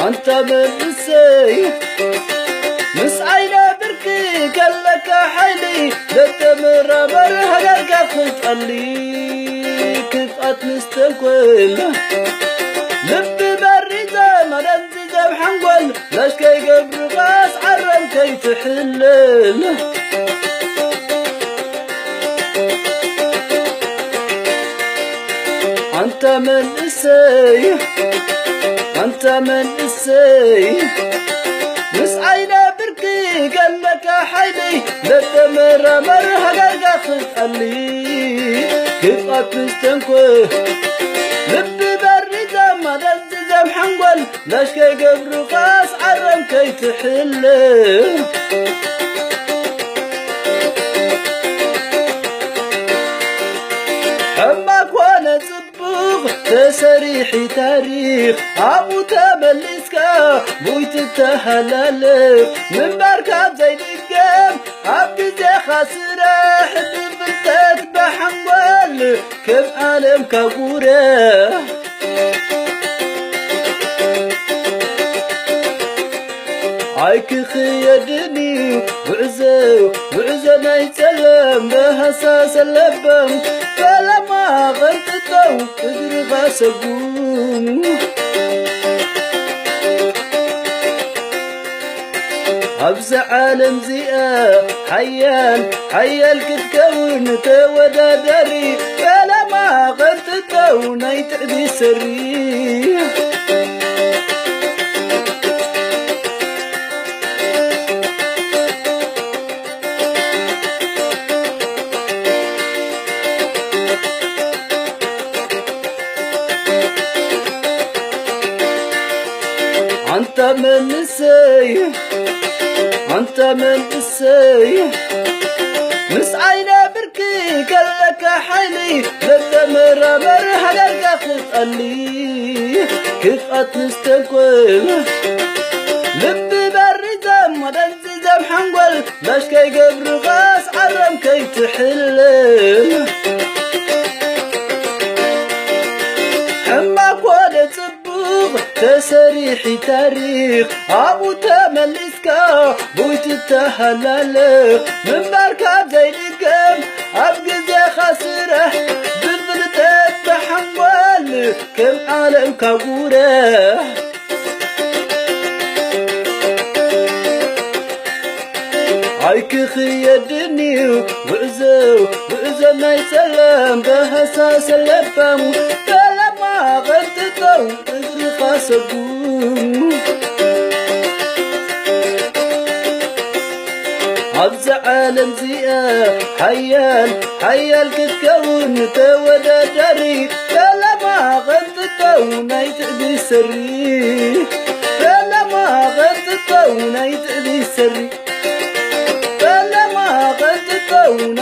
أنت من السي مس عينا بركي قالك حيلي لتمر مرها قاخد قلي كفأت مستقل لب بريزة مرنزة بحنقل لاش كي قبر غاس عرم كي تحلل أنت من السي مس عينا بركي قالك حيلي لتمر مرها قاخد قلي كفأت مستنكوه لب بريزة مرنزة بحنقل لاش كي قبر غاس عرم كي تحلل حماك وانا زبوغ تسريحي تاريخ عبو تملسكا بويت التهلالف من بركاب زي القام عبد زي خاسره حد بلتك بحنقل كم عالم كابوره عيك خيادني وعزو ما يتسلم بهساس اللبم فلما غلطتو قدر غاسقوم عبز عالم زيئة حيال كتكون تودا داري فلما غلطتو نيتعدي سري أنت من السي مس عينا بركي قالك حيلي لتمر مرها قاخد قلي كفأت مستقل لب بريزة مرنزة بحنقل لاش كي قبر غاس عرم كي تحلل حماك وانا تبوغ تسريحي تاريخ عبو تملسكا بويت التهلال من بركاب زي القام عبد زي خاسره ببلتك بحنوال كم عالم كابوره عيك خيادني وعزو ما يسلم بهساس اللبم فلما غلطتو قدر خاسقوم عبز عالم زيئة حيال كتكون تودا داري فلما غلطتو نيتعدي سري فلما غلطتو نيتعدي سري فلما غلطتو